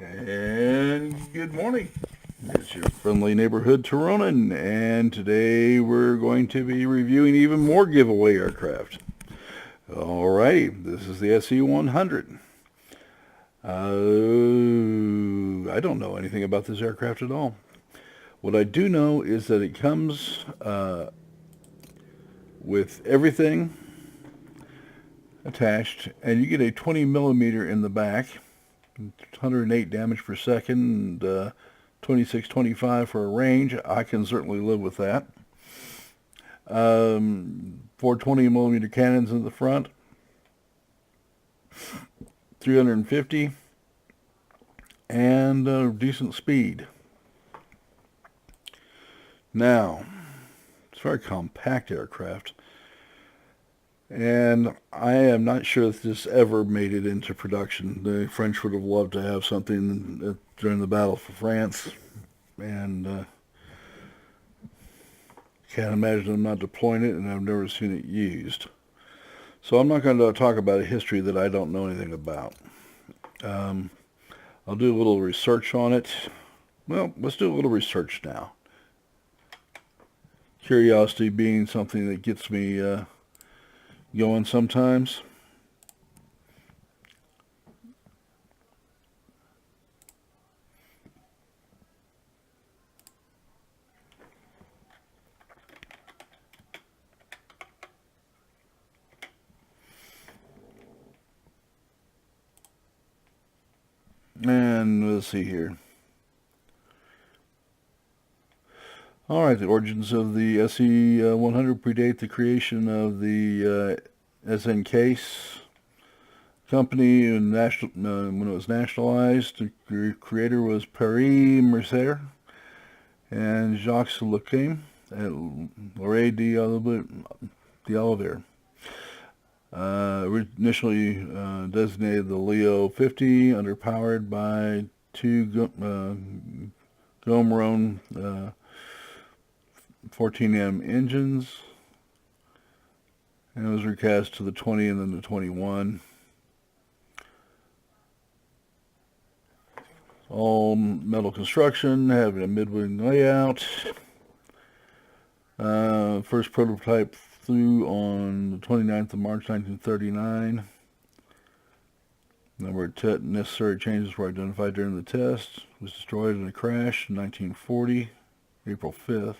And good morning. It's your friendly neighborhood Tironan, and today we're going to be reviewing even more giveaway aircraft. Alrighty, this is the SE-100. I don't know anything about this aircraft at all. What I do know is that it comes with everything attached, and you get a 20 millimeter in the back, 108 damage per second, and 26-25 for a range. I can certainly live with that. 4 20 millimeter cannons in the front, 350, and decent speed. Now, it's a very compact aircraft, and I am not sure if this ever made it into production. The French would have loved to have something during the battle for France, and can't imagine them not deploying it, and I've never seen it used. So I'm not going to talk about a history that I don't know anything about. I'll do a little research on it. Well, let's do a little research now. Curiosity being something that gets me going sometimes. And let's see here. Alright, the origins of the SE-100 predate the creation of the SN Case company when it was nationalized. The creator was Paris Mercier and Jacques Lecame at Laurier d'Olivier. Initially designated the Leo 50, underpowered by two Gomeron 14M engines, and it was recast to the 20 and then the 21. All metal construction, having a mid-wing layout. First prototype flew on the 29th of March 1939. Number of necessary changes were identified during the test. It was destroyed in a crash in 1940, April 5th.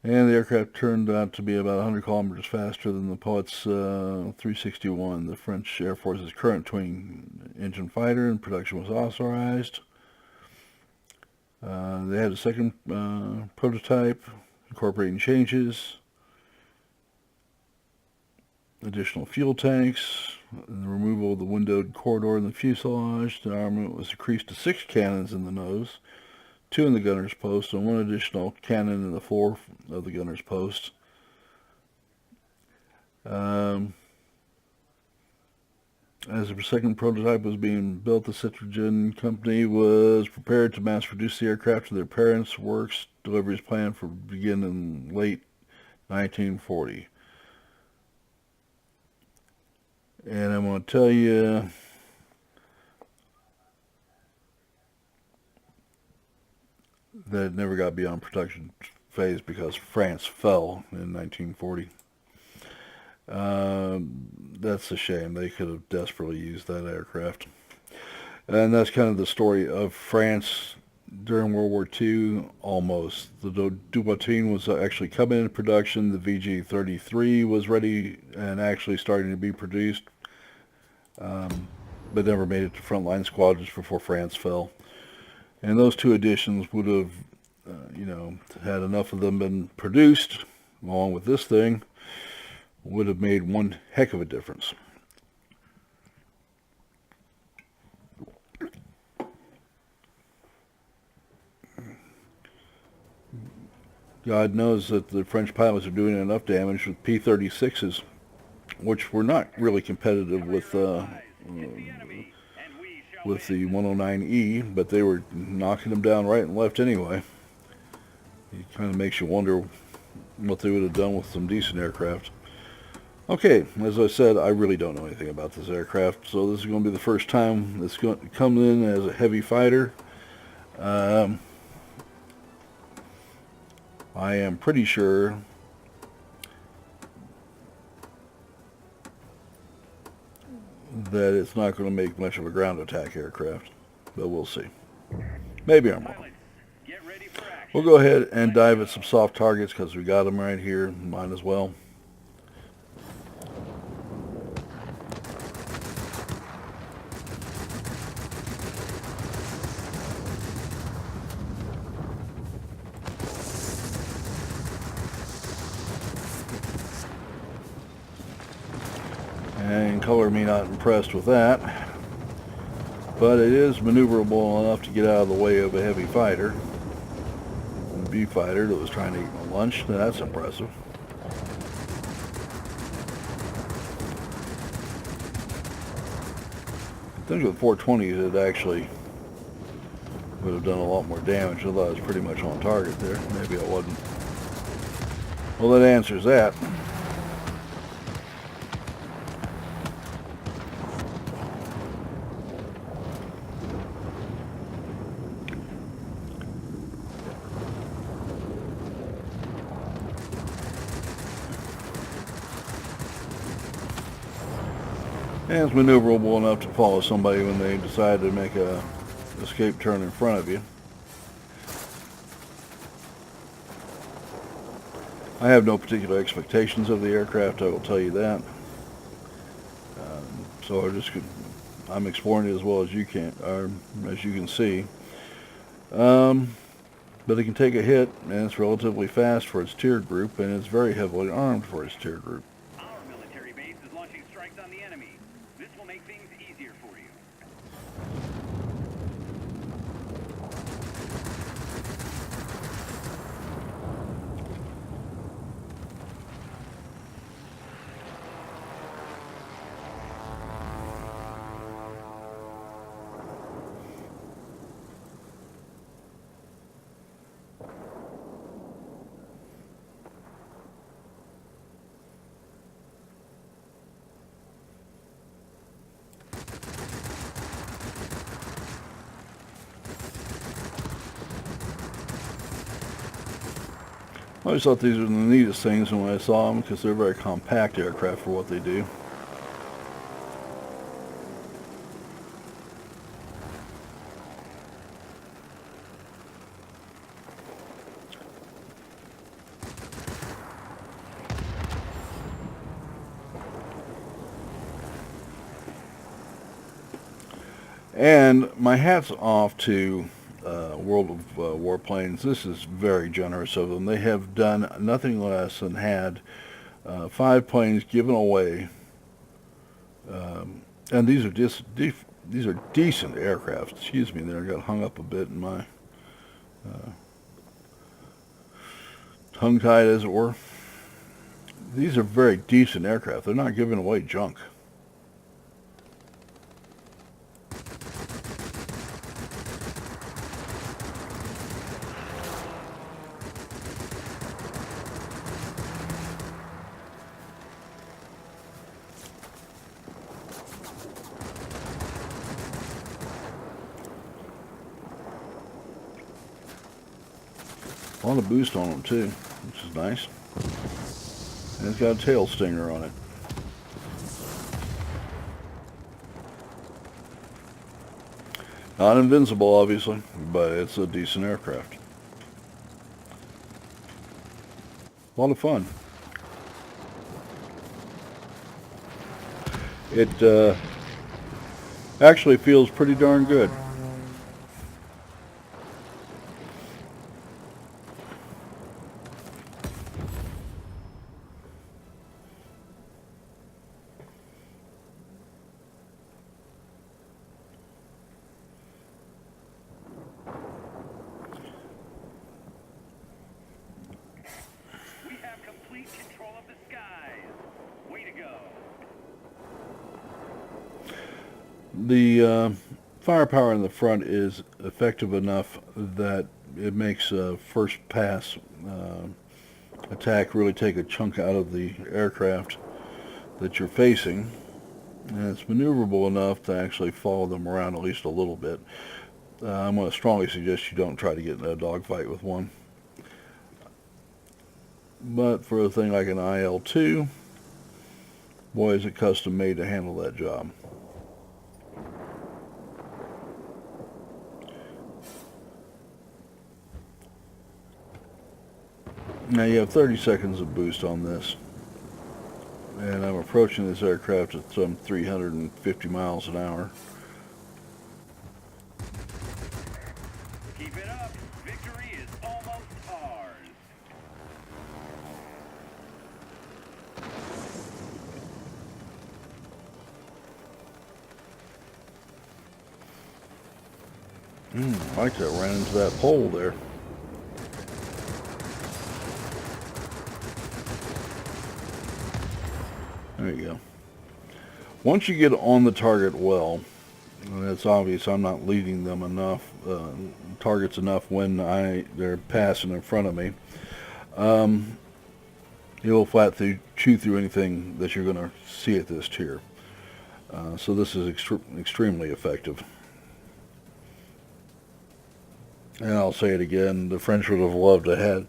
And the aircraft turned out to be about 100 kilometers faster than the Poet's 361, the French Air Force's current twin-engine fighter, and production was authorized. They had a second prototype incorporating changes, additional fuel tanks, and the removal of the windowed corridor in the fuselage. The armament was increased to 6 cannons in the nose, 2 in the gunner's post, and 1 additional cannon in the floor of the gunner's post. As the second prototype was being built, the Citroën company was prepared to mass-produce the aircraft to their parents' works. Deliveries planned for begin in late 1940. And I'm going to tell you, that it never got beyond production phase because France fell in 1940. That's a shame. They could have desperately used that aircraft. And that's kind of the story of France during World War II, almost. The Dubatin was actually coming into production. The VG-33 was ready and actually starting to be produced, but never made it to frontline squadrons before France fell. And those 2 editions would have, had enough of them been produced, along with this thing, would have made one heck of a difference. God knows that the French pilots are doing enough damage with P-36s, which were not really competitive with the 109E, but they were knocking them down right and left anyway. It kind of makes you wonder what they would have done with some decent aircraft. Okay, as I said, I really don't know anything about this aircraft, so this is going to be the first time it's going to come in as a heavy fighter. Um, I am pretty sure that it's not going to make much of a ground attack aircraft, but we'll see. Maybe I'm wrong. We'll go ahead and dive at some soft targets because we got them right here. Might as well. And color me not impressed with that, but it is maneuverable enough to get out of the way of a heavy fighter. A B fighter that was trying to eat my lunch. That's impressive. I think with 420s it actually would have done a lot more damage. I thought it was pretty much on target there. Maybe it wasn't. Well, that answers that. And it's maneuverable enough to follow somebody when they decide to make a escape turn in front of you. I have no particular expectations of the aircraft, I will tell you that. So I'm exploring it as well as you can, or as you can see. But it can take a hit, and it's relatively fast for its tier group, and it's very heavily armed for its tier group. Our military base is launching strikes on the enemy. This will make things easier for you. I always thought these were the neatest things when I saw them because they're very compact aircraft for what they do. And my hat's off to World of Warplanes. This is very generous of them. They have done nothing less than had 5 planes given away, and these are these are decent aircraft. Excuse me, there I got hung up a bit in my tongue-tied, as it were. These are very decent aircraft. They're not giving away junk. A lot of boost on them too, which is nice. And it's got a tail stinger on it. Not invincible, obviously, but it's a decent aircraft. A lot of fun. It actually feels pretty darn good. Control of the skies. Way to go. The firepower in the front is effective enough that it makes a first pass attack really take a chunk out of the aircraft. that you're facing, and it's maneuverable enough to actually follow them around at least a little bit. I'm going to strongly suggest you don't try to get in a dogfight with one. But for a thing like an IL-2, boy, is it custom made to handle that job. Now you have 30 seconds of boost on this, and I'm approaching this aircraft at some 350 miles an hour. Keep it up. Victory is almost ours. I like that, ran into that pole there. There you go. Once you get on the target well, and it's obvious I'm not leading them enough, targets enough when they're passing in front of me, you'll flat through chew through anything that you're going to see at this tier. So this is extremely effective. And I'll say it again, the French would have loved to have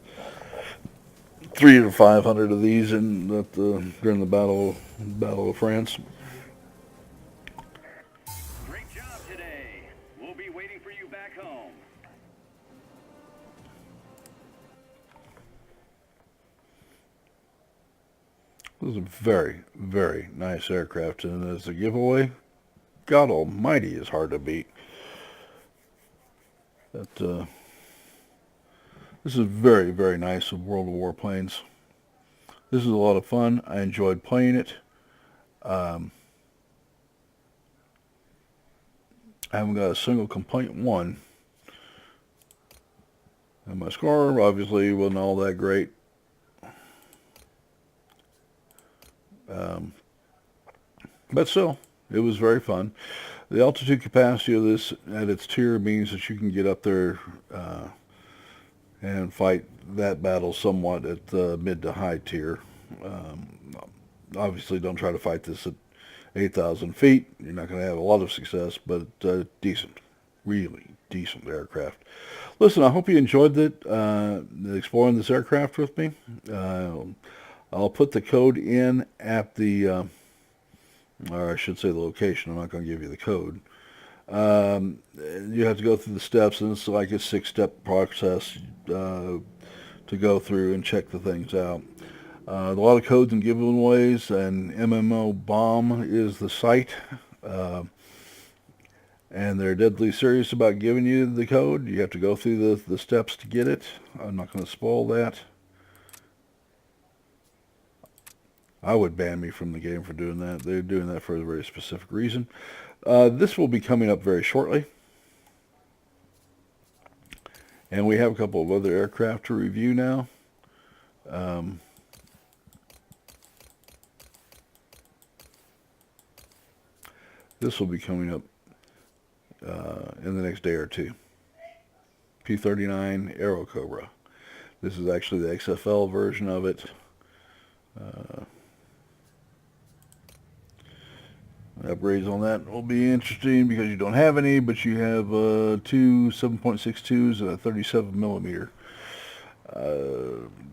300 to 500 of these during the Battle of France. Great job today. We'll be waiting for you back home. This is a very, very nice aircraft, and as a giveaway, God almighty is hard to beat. This is very, very nice of World of Warplanes. This is a lot of fun. I enjoyed playing it. I haven't got a single complaint one. And my score obviously wasn't all that great. But still, it was very fun. The altitude capacity of this at its tier means that you can get up there and fight that battle somewhat at the mid to high tier. Obviously, don't try to fight this at 8,000 feet. You're not going to have a lot of success, but decent, really decent aircraft. Listen, I hope you enjoyed exploring this aircraft with me. I'll put the code in at the, or I should say the location. I'm not going to give you the code. You have to go through the steps, and it's like a 6-step process to go through and check the things out. A lot of codes and giveaways, and MMO Bomb is the site, and they're deadly serious about giving you the code. You have to go through the steps to get it. I'm not going to spoil that. I would ban me from the game for doing that. They're doing that for a very specific reason. This will be coming up very shortly. And we have a couple of other aircraft to review now. This will be coming up in the next day or two. P-39 Aero Cobra. This is actually the XFL version of it. Upgrades on that will be interesting because you don't have any, but you have two 7.62s and a 37 millimeter,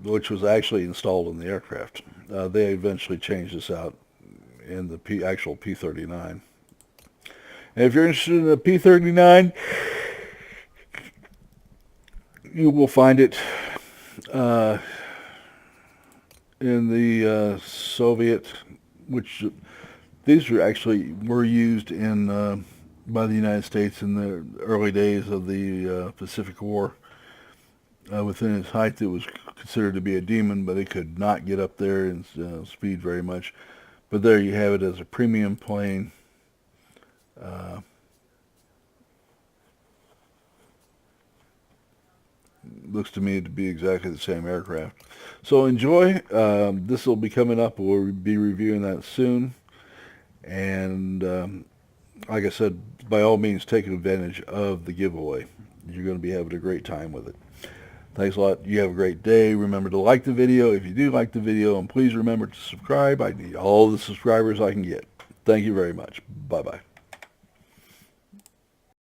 which was actually installed in the aircraft. They eventually changed this out in the actual P-39. And if you're interested in the P-39, you will find it in the Soviet, which these were used in by the United States in the early days of the Pacific War. Within its height, it was considered to be a demon, but it could not get up there in speed very much. But there you have it as a premium plane. Looks to me to be exactly the same aircraft. So enjoy. This will be coming up. We'll be reviewing that soon. And like I said, by all means, take advantage of the giveaway. You're going to be having a great time with it. Thanks a lot. You have a great day. Remember to like the video if you do like the video, and please remember to subscribe. I need all the subscribers I can get. Thank you very much. Bye-bye.